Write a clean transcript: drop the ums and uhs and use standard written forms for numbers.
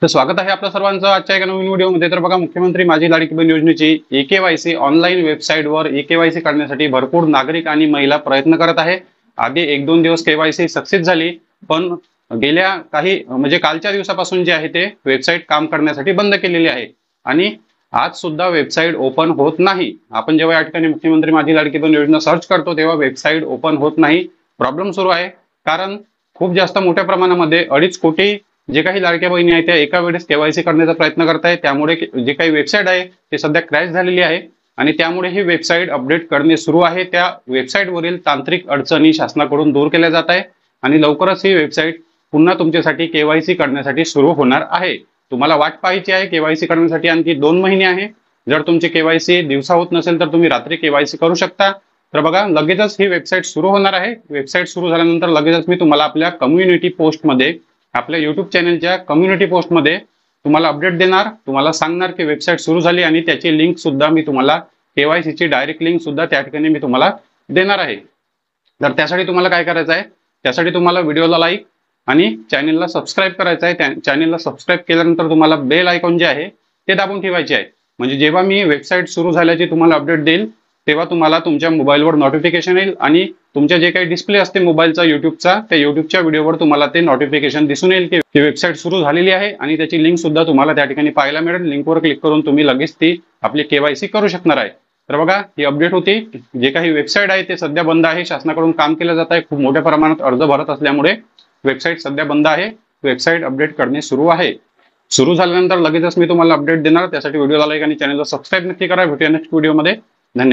तर स्वागत आहे आपल्या सर्वांचं आजच्या एका नवीन व्हिडिओमध्ये। तर बघा, मुख्यमंत्री माझी लाडकी बहीण योजनेची EKYC ऑनलाईन वेबसाईटवर EKYC करण्यासाठी भरपूर नागरिक आणि महिला प्रयत्न करत आहे। आधी 1-2 दिवस KYC सक्सेस झाली, पण गेल्या काही म्हणजे कालच्या दिवसापासून जे आहे ते वेबसाईट काम करण्यासाठी बंद केलेली आहे आणि आज सुद्धा वेबसाईट ओपन होत नाही। आपण जेव्हा या ठिकाणी मुख्यमंत्री माझी लाडकी बहीण योजना सर्च करतो तेव्हा वेबसाईट ओपन होत नाही। प्रॉब्लेम सुरू आहे, कारण खूप जास्त मोठ्या प्रमाणामध्ये 2.5 कोटी जे काही लाडक्या बहिणी आहेत त्या एका वेळेस KYC करण्याचा प्रयत्न करतायत। त्यामुळे जे काही वेबसाईट आहे ते सध्या क्रॅश झालेली आहे आणि त्यामुळे ही वेबसाईट अपडेट करणे सुरू आहे। त्या वेबसाईटवरील तांत्रिक अडचणी शासनाकडून दूर केल्या जात आहे आणि लवकरच ही वेबसाईट पुन्हा तुमच्यासाठी KYC करण्यासाठी सुरू होणार आहे। तुम्हाला वाट पाहायची आहे, KYC करण्यासाठी आणखी 2 महिने आहे। जर तुमची KYC दिवसा होत नसेल तर तुम्ही रात्री KYC करू शकता। तर बघा, लगेचच ही वेबसाईट सुरू होणार आहे। वेबसाईट सुरू झाल्यानंतर लगेचच मी तुम्हाला आपल्या कम्युनिटी पोस्टमध्ये, आपल्या YouTube चॅनलच्या कम्युनिटी पोस्टमध्ये तुम्हाला अपडेट देणार, तुम्हाला सांगणार की वेबसाईट सुरू झाली आणि त्याची लिंक सुद्धा मी तुम्हाला, KYC ची डायरेक्ट लिंक सुद्धा त्या ठिकाणी मी तुम्हाला देणार आहे। तर त्यासाठी तुम्हाला काय करायचं आहे, त्यासाठी तुम्हाला व्हिडिओला लाईक आणि चॅनलला सबस्क्राईब करायचं आहे। चॅनलला सबस्क्राईब केल्यानंतर तुम्हाला बेल आयकॉन जे आहे ते दाबून ठेवायचे आहे, म्हणजे जेव्हा मी वेबसाईट सुरू झाल्याची तुम्हाला अपडेट देईल तेव्हा तुम्हाला तुमच्या मोबाईलवर नोटिफिकेशन येईल आणि तुमच्या जे काही डिस्प्ले असते मोबाईलचा YouTubeचा, त्या YouTubeच्या व्हिडिओवर तुम्हाला ते नोटिफिकेशन दिसून येईल की वेबसाईट सुरू झालेली आहे आणि त्याची लिंक सुद्धा तुम्हाला त्या ठिकाणी पाहायला मिळेल। लिंकवर क्लिक करून तुम्ही लगेच ती आपली KYC करू शकणार आहे। तर बघा, ही अपडेट होती। जे काही वेबसाईट आहे ते सध्या बंद आहे, शासनाकडून काम केलं जात आहे, खूप मोठ्या प्रमाणात अर्ज भरत असल्यामुळे वेबसाईट सध्या बंद आहे। वेबसाईट अपडेट करणे सुरू आहे। सुरू झाल्यानंतर लगेचच मी तुम्हाला अपडेट देणार, त्यासाठी व्हिडिओला लाईक आणि चॅनलला सबस्क्राईब नक्की करा। भेटूया नेक्स्ट व्हिडिओमध्ये। धन्यवाद।